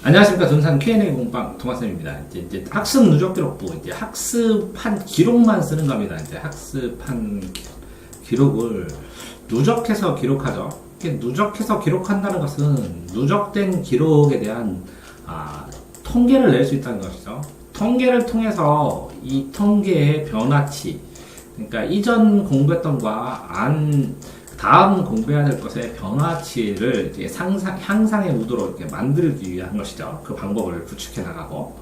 안녕하십니까. 등산 Q&A 공방 동아쌤입니다. 이제 학습 누적 기록부, 이제 학습한 기록만 쓰는 겁니다. 이제 학습한 기록을 누적해서 기록하죠. 이렇게 누적해서 기록한다는 것은 누적된 기록에 대한 통계를 낼 수 있다는 것이죠. 통계를 통해서 이 통계의 변화치, 그러니까 이전 공부했던 것과 다음 공부해야 될 것의 변화치를 이제 향상의 무도로 이렇게 만들기 위한 것이죠. 그 방법을 구축해 나가고.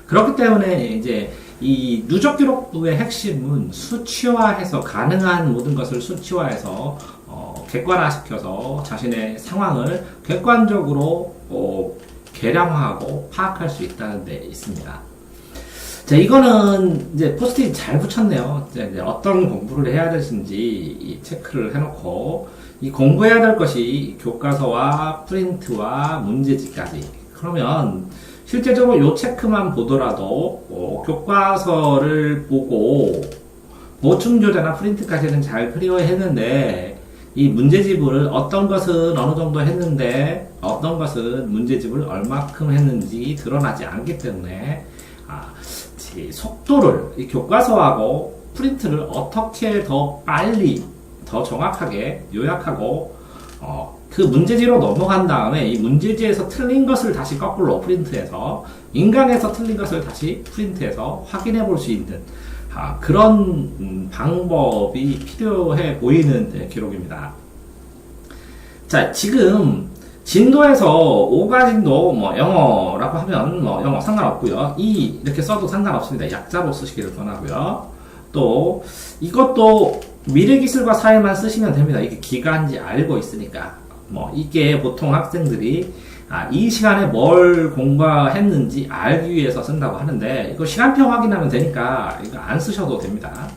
그렇기 때문에 이제 이 누적 기록부의 핵심은 수치화해서 가능한 모든 것을 수치화해서 객관화시켜서 자신의 상황을 객관적으로 계량화하고 파악할 수 있다는 데 있습니다. 자, 이거는 이제 포스트잇 잘 붙였네요. 이제 어떤 공부를 해야 되는지 체크를 해놓고, 이 공부해야 될 것이 교과서와 프린트와 문제지까지. 그러면 실제적으로 요 체크만 보더라도 교과서를 보고 보충교재나 프린트까지는 잘 클리어했는데, 이 문제집을 어떤 것은 어느 정도 했는데 어떤 것은 문제집을 얼마큼 했는지 드러나지 않기 때문에 속도를, 이 교과서하고 프린트를 어떻게 더 빨리, 더 정확하게 요약하고, 그 문제지로 넘어간 다음에 이 문제지에서 틀린 것을 다시 거꾸로 프린트해서, 인강에서 틀린 것을 다시 프린트해서 확인해 볼 수 있는, 그런 방법이 필요해 보이는 기록입니다. 자, 지금 진도에서 5가 진도, 영어라고 하면, 영어 상관없고요. 이렇게 써도 상관없습니다. 약자로 쓰시기를 권하고요. 또, 이것도 미래기술과 사회만 쓰시면 됩니다. 이게 기간인지 알고 있으니까. 이게 보통 학생들이, 이 시간에 뭘 공부했는지 알기 위해서 쓴다고 하는데, 이거 시간표 확인하면 되니까, 이거 안 쓰셔도 됩니다.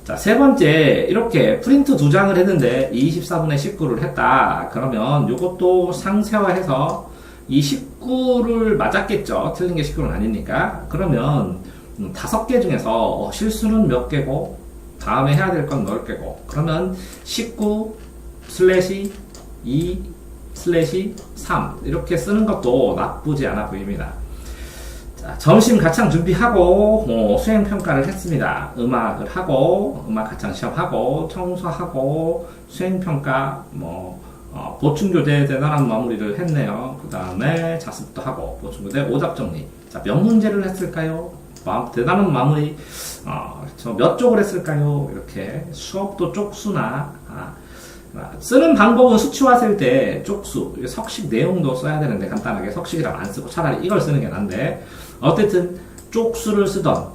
자, 세 번째, 이렇게 프린트 2장을 했는데 24분의 19를 했다. 그러면 이것도 상세화해서 이 19를 맞았겠죠. 틀린 게 19는 아니니까. 그러면 5개 중에서 실수는 몇 개고, 다음에 해야 될 건 몇 개고, 그러면 19/2/3 이렇게 쓰는 것도 나쁘지 않아 보입니다. 자, 점심 가창 준비하고 수행평가를 했습니다. 음악을 하고, 음악 가창 시험하고, 청소하고, 수행평가, 보충교재 대단한 마무리를 했네요. 그 다음에 자습도 하고, 보충교재 오답 정리. 자, 몇 문제를 했을까요? 대단한 마무리. 저 몇 쪽을 했을까요? 이렇게 수업도 쪽수나, 쓰는 방법은 수치화 쓸 때 쪽수, 석식 내용도 써야 되는데 간단하게 석식이랑 안 쓰고 차라리 이걸 쓰는 게 난데, 어쨌든 쪽수를 쓰던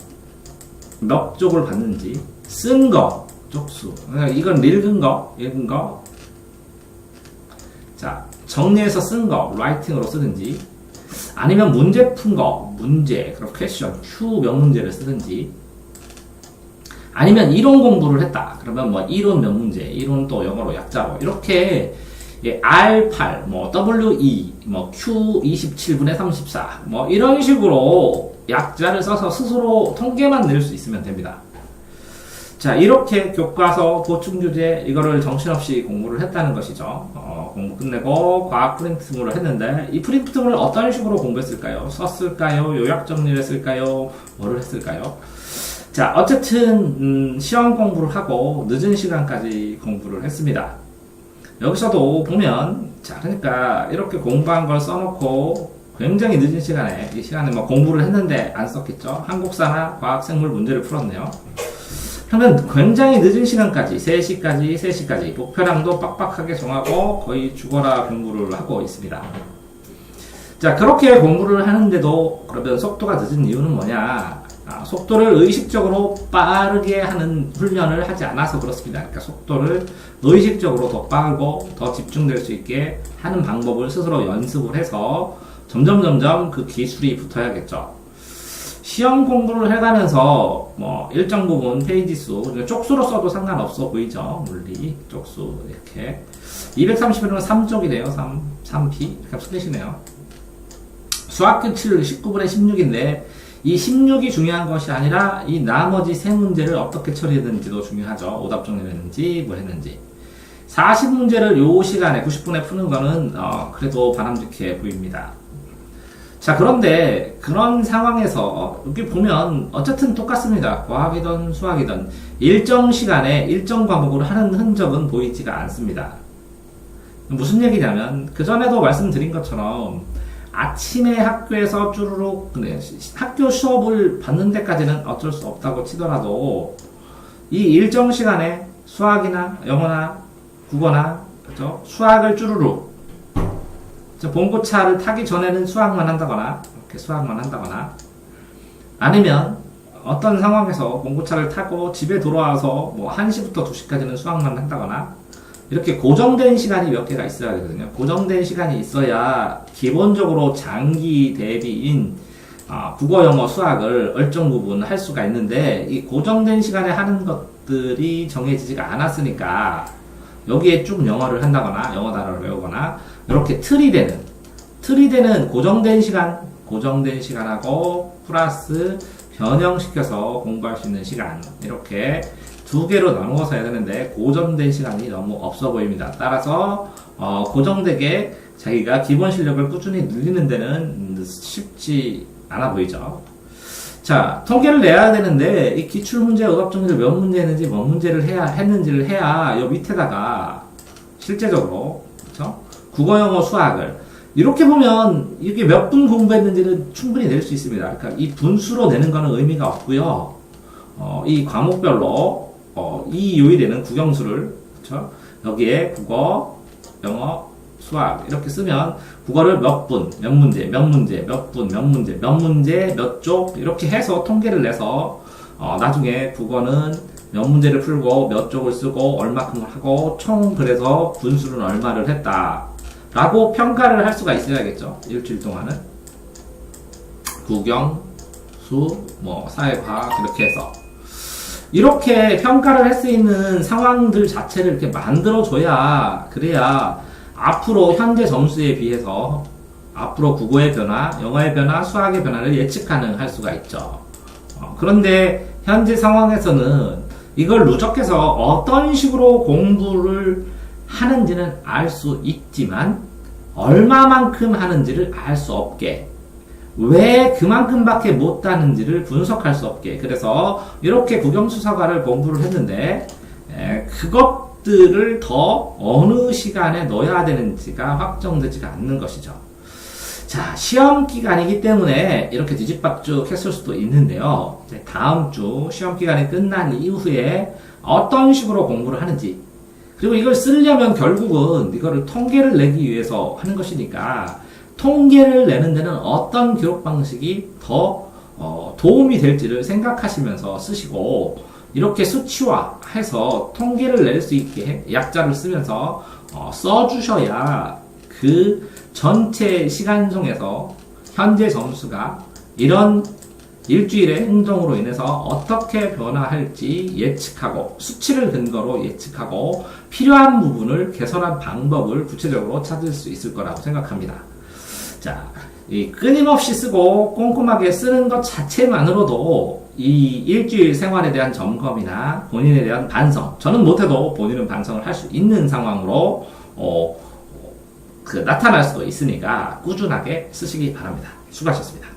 몇 쪽을 봤는지, 쓴 거 쪽수, 이건 읽은 거. 자, 정리해서 쓴 거 라이팅으로 쓰든지, 아니면 문제 푼 거 문제, 그럼 퀘션 Q 몇 문제를 쓰든지, 아니면 이론 공부를 했다. 그러면 이론 몇 문제, 이론 또 영어로 약자로 이렇게 R8, WE, Q 27분의 34, 이런 식으로 약자를 써서 스스로 통계만 낼 수 있으면 됩니다. 자, 이렇게 교과서, 보충교재, 이거를 정신없이 공부를 했다는 것이죠. 공부 끝내고 과학 프린트물을 했는데, 이 프린트물을 어떤 식으로 공부했을까요? 썼을까요? 요약 정리를 했을까요? 뭐를 했을까요? 자, 어쨌든 시험 공부를 하고 늦은 시간까지 공부를 했습니다. 여기서도 보면, 자, 그러니까 이렇게 공부한 걸 써놓고 굉장히 늦은 시간에, 이 시간에 공부를 했는데 안 썼겠죠? 한국사나 과학, 생물 문제를 풀었네요. 그러면 굉장히 늦은 시간까지, 3시까지 목표량도 빡빡하게 정하고 거의 죽어라 공부를 하고 있습니다. 자, 그렇게 공부를 하는데도 그러면 속도가 늦은 이유는 뭐냐? 속도를 의식적으로 빠르게 하는 훈련을 하지 않아서 그렇습니다. 그러니까 속도를 의식적으로 더 빠르고 더 집중될 수 있게 하는 방법을 스스로 연습을 해서 점점 그 기술이 붙어야겠죠. 시험 공부를 해가면서 일정 부분 페이지 수, 쪽수로 써도 상관없어 보이죠? 물리 쪽수 이렇게 230이면 3쪽이네요. 3p 이렇게 쓰시네요. 수학교 7 19분의 16인데 이 16이 중요한 것이 아니라 이 나머지 세 문제를 어떻게 처리했는지도 중요하죠. 오답 정리를 했는지 뭐 했는지. 40문제를 요 시간에 90분에 푸는 거는 그래도 바람직해 보입니다. 자, 그런데 그런 상황에서 여기 보면 어쨌든 똑같습니다. 과학이든 수학이든 일정 시간에 일정 과목을 하는 흔적은 보이지가 않습니다. 무슨 얘기냐면 그전에도 말씀드린 것처럼 아침에 학교에서 쭈루룩 학교 수업을 받는 데까지는 어쩔 수 없다고 치더라도 이 일정 시간에 수학이나 영어나 국어나 그렇죠? 수학을 쭈루룩 봉고차를 타기 전에는 수학만 한다거나 이렇게 수학만 한다거나 아니면 어떤 상황에서 봉고차를 타고 집에 돌아와서 뭐 1시부터 2시까지는 수학만 한다거나 이렇게 고정된 시간이 몇 개가 있어야 되거든요. 고정된 시간이 있어야 기본적으로 장기 대비인 국어, 영어, 수학을 얼정 부분 할 수가 있는데 이 고정된 시간에 하는 것들이 정해지지가 않았으니까 여기에 쭉 영어를 한다거나 영어 단어를 외우거나 이렇게 틀이 되는 고정된 시간하고 플러스 변형시켜서 공부할 수 있는 시간 이렇게 두 개로 나누어서 해야 되는데 고정된 시간이 너무 없어 보입니다. 따라서 고정되게 자기가 기본 실력을 꾸준히 늘리는 데는 쉽지 않아 보이죠. 자, 통계를 내야 되는데 이 기출문제, 의학정리를 몇 문제 했는지 몇 문제를 했는지를 해야 요 밑에다가 실제적으로 그렇죠? 국어, 영어, 수학을 이렇게 보면 이게 몇 분 공부했는지는 충분히 낼 수 있습니다. 그러니까 이 분수로 내는 거는 의미가 없고요. 이 과목별로 이 요일에는 국영수를 그렇죠? 여기에 국어, 영어, 수학 이렇게 쓰면 국어를 몇 분, 몇 문제, 몇 문제, 몇 분, 몇 문제, 몇 문제, 몇 쪽 이렇게 해서 통계를 내서 나중에 국어는 몇 문제를 풀고 몇 쪽을 쓰고 얼마큼을 하고 총 그래서 분수는 얼마를 했다 라고 평가를 할 수가 있어야겠죠. 일주일 동안은 국영, 수, 사회과학 이렇게 해서 이렇게 평가를 할 수 있는 상황들 자체를 이렇게 만들어줘야 그래야 앞으로 현재 점수에 비해서 앞으로 국어의 변화, 영어의 변화, 수학의 변화를 예측 가능할 수가 있죠. 그런데 현재 상황에서는 이걸 누적해서 어떤 식으로 공부를 하는지는 알 수 있지만 얼마만큼 하는지를 알 수 없게 왜 그만큼밖에 못하는지를 분석할 수 없게 그래서 이렇게 국영수사과를 공부를 했는데 그것들을 더 어느 시간에 넣어야 되는지가 확정되지가 않는 것이죠. 자, 시험 기간이기 때문에 이렇게 뒤집박죽 했을 수도 있는데요. 이제 다음 주 시험 기간이 끝난 이후에 어떤 식으로 공부를 하는지 그리고 이걸 쓰려면 결국은 이거를 통계를 내기 위해서 하는 것이니까 통계를 내는 데는 어떤 기록 방식이 더 도움이 될지를 생각하시면서 쓰시고 이렇게 수치화해서 통계를 낼 수 있게 약자를 쓰면서 써주셔야 그 전체 시간 중에서 현재 점수가 이런 일주일의 행동으로 인해서 어떻게 변화할지 예측하고 수치를 근거로 예측하고 필요한 부분을 개선한 방법을 구체적으로 찾을 수 있을 거라고 생각합니다. 자, 이 끊임없이 쓰고 꼼꼼하게 쓰는 것 자체만으로도 이 일주일 생활에 대한 점검이나 본인에 대한 반성, 저는 못해도 본인은 반성을 할 수 있는 상황으로 나타날 수도 있으니까 꾸준하게 쓰시기 바랍니다. 수고하셨습니다.